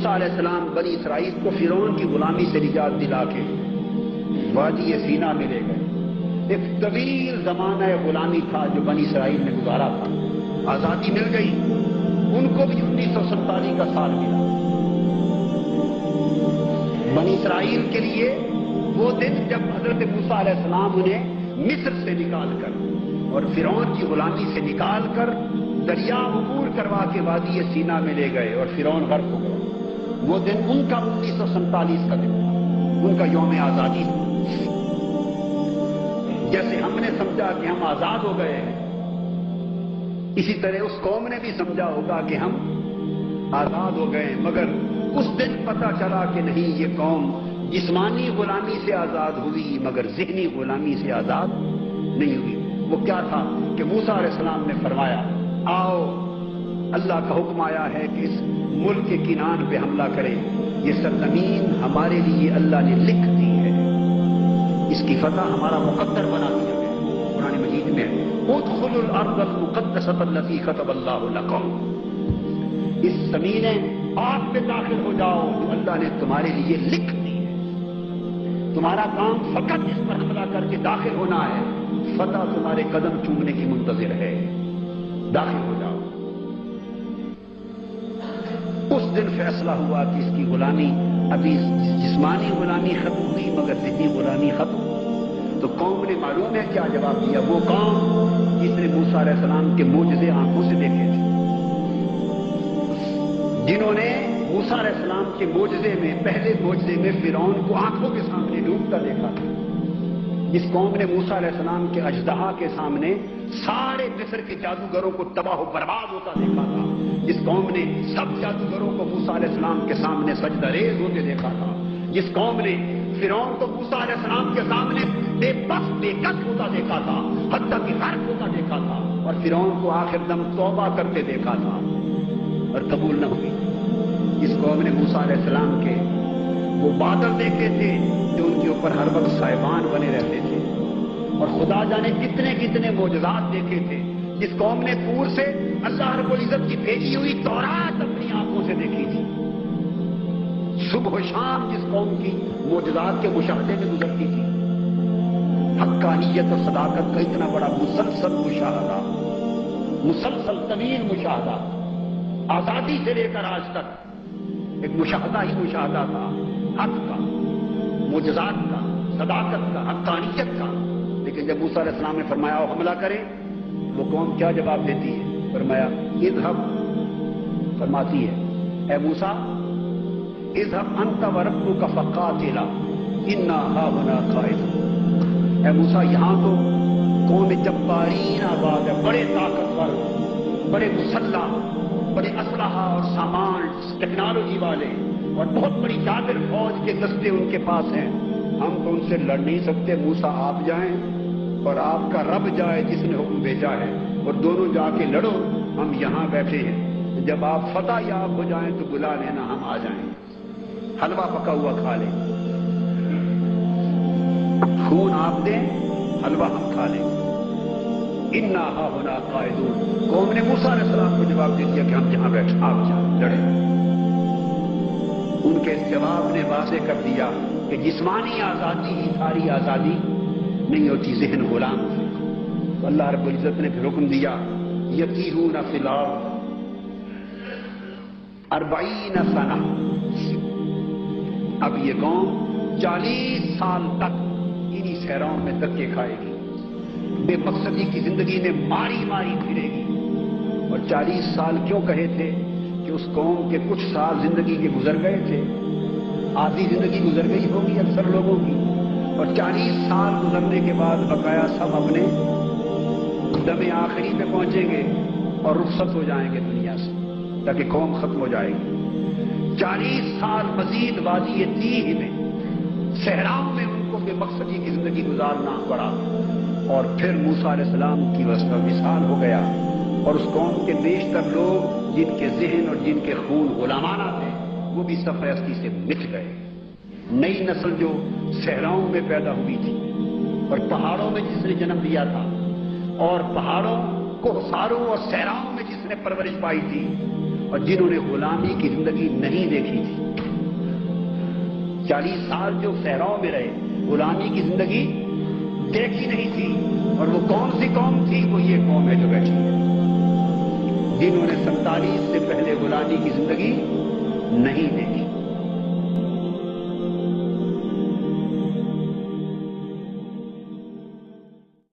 موسیٰ علیہ السلام بنی اسرائیل کو فرعون کی غلامی سے نجات دلا کے وادی سینا میں لے گئے. ایک طویل زمانہ غلامی تھا جو بنی اسرائیل نے گزارا تھا. آزادی مل گئی. ان کو بھی 1947 کا سال ملا. بنی اسرائیل کے لیے وہ دن جب حضرت موسیٰ علیہ السلام انہیں مصر سے نکال کر اور فرعون کی غلامی سے نکال کر دریا عبور کروا کے وادی سینا میں لے گئے اور فرعون غرق ہو گیا. وہ دن ان کا 1947 کا دن تھا. ان کا یوم آزادی تھا. جیسے ہم نے سمجھا کہ ہم آزاد ہو گئے ہیں، اسی طرح اس قوم نے بھی سمجھا ہوگا کہ ہم آزاد ہو گئے ہیں. مگر اس دن پتہ چلا کہ نہیں، یہ قوم جسمانی غلامی سے آزاد ہوئی مگر ذہنی غلامی سے آزاد نہیں ہوئی. وہ کیا تھا کہ موسیٰ علیہ السلام نے فرمایا، آؤ، اللہ کا حکم آیا ہے کہ اس ملک کے کنان پہ حملہ کریں. یہ سرزمین ہمارے لیے اللہ نے لکھ دی ہے، اس کی فتح ہمارا مقدر بنا دیا گیا. قرآن مجید میں ادخلوا الارض المقدسۃ التي كتب اللہ لکم، اس زمین آپ پہ داخل ہو جاؤ جو اللہ نے تمہارے لیے لکھ دی ہے. تمہارا کام فقط اس پر حملہ کر کے داخل ہونا ہے. فتح تمہارے قدم چومنے کی منتظر ہے. داخل ہو جاؤ. اس دن فیصلہ ہوا کہ اس کی غلامی، ابھی جسمانی غلامی ختم ہوئی مگر ذہنی غلامی ختم. تو قوم نے معلوم ہے کیا جواب دیا؟ وہ قوم جس نے موسیٰ علیہ السلام کے معجزے آنکھوں سے دیکھے تھے، جنہوں نے موسیٰ علیہ السلام کے معجزے میں، پہلے معجزے میں فرعون کو آنکھوں کے سامنے ڈوبتا دیکھا تھا. جس قوم نے موسیٰ علیہ السلام کے اژدہا کے سامنے سارے مصر کے جادوگروں کو تباہ و برباد ہوتا دیکھا تھا. جس قوم نے سب جادوگروں کو موسیٰ علیہ السلام کے سامنے سجدہ ریز ہوتے دیکھا تھا. جس قوم نے فرعون کو موسیٰ علیہ السلام کے سامنے بے بس بے کس ہوتا دیکھا تھا، حتیٰ کہ غرق ہوتا دیکھا تھا، اور فرعون کو آخر دم توبہ کرتے دیکھا تھا اور قبول نہ ہوئی. جس قوم نے موسیٰ علیہ السلام کے وہ بادل دیکھے تھے جو ان کے اوپر ہر وقت سائبان بنے رہتے تھے، اور خدا جانے کتنے کتنے معجزات دیکھے تھے. جس قوم نے پور سے اللہ رب العزت کی بھیجی ہوئی تورات اپنی آنکھوں سے دیکھی تھی. صبح و شام جس قوم کی معجزات کے مشاہدے میں گزرتی تھی. حقانیت اور صداقت کا اتنا بڑا مسلسل مشاہدہ، مسلسل طویل مشاہدہ، آزادی سے لے کر آج تک ایک مشاہدہ ہی مشاہدہ تھا، حق کا، معجزات کا، صداقت کا، حقانیت کا. لیکن جب موسیٰ علیہ السلام نے فرمایا وہ حملہ کرے، وہ قوم کیا جواب دیتی ہے؟ فرمایا اذهب، فرماتی ہے اے موسیٰ اذهب انت وربك فقاتلا انا هاهنا قاعدون. اے موسیٰ یہاں تو قوم جبارین آباد ہے، بڑے طاقتور، بڑے مسلح، بڑے اسلحہ اور سامان ٹیکنالوجی والے، اور بہت بڑی جابر فوج کے دستے ان کے پاس ہیں. ہم تو ان سے لڑ نہیں سکتے. موسیٰ آپ جائیں اور آپ کا رب جائے جس نے حکم بھیجا ہے، اور دونوں جا کے لڑو. ہم یہاں بیٹھے ہیں، جب آپ فتح یاب ہو جائیں تو بلا لینا، ہم آ جائیں. حلوہ پکا ہوا کھا لیں، خون آپ دیں، حلوہ ہم کھا لیں. انا ہاہنا قاعدون. قوم نے موسیٰ علیہ السلام کو جواب دے دیا کہ ہم یہاں بیٹھے، آپ جائیں لڑیں. ان کے اس جواب نے واضح کر دیا کہ جسمانی آزادی ہی ساری آزادی نہیں ہوتی، ذہن غلام ہے. تو اللہ رب العزت نے پھر حکم دیا یتیہون فی الارض 40 سنہ. اب یہ قوم 40 سال تک انہی صحراؤں میں دھکے کھائے گی، بے مقصدی کی زندگی میں ماری ماری پھرے گی. اور 40 سال کیوں کہے تھے؟ کہ اس قوم کے کچھ سال زندگی کے گزر گئے تھے، آدھی زندگی گزر گئی ہوگی اکثر لوگوں کی، اور 40 سال گزرنے کے بعد بقایا سب اپنے دم آخری پہ پہنچیں گے اور رخصت ہو جائیں گے دنیا سے، تاکہ قوم ختم ہو جائے گی. 40 سال مزید وادی تیہ میں صحراؤں میں ان کو بے مقصدی کی زندگی گزارنا پڑا. اور پھر موسیٰ علیہ السلام کی وصال ہو گیا، اور اس قوم کے بیشتر لوگ جن کے ذہن اور جن کے خون غلامانہ تھے وہ بھی صفحہ ہستی سے مٹ گئے. نئی نسل جو صحراؤں میں پیدا ہوئی تھی اور پہاڑوں میں جس نے جنم لیا تھا، اور پہاڑوں کوہساروں اور صحراؤں میں جس نے پرورش پائی تھی، اور جنہوں نے غلامی کی زندگی نہیں دیکھی تھی. 40 سال جو صحراؤں میں رہے, غلامی کی زندگی دیکھی نہیں تھی. اور وہ کون سی قوم تھی؟ وہ یہ قوم ہے جو بیٹھی ہے, جنہوں نے 47 سے پہلے غلامی کی زندگی نہیں دیکھی.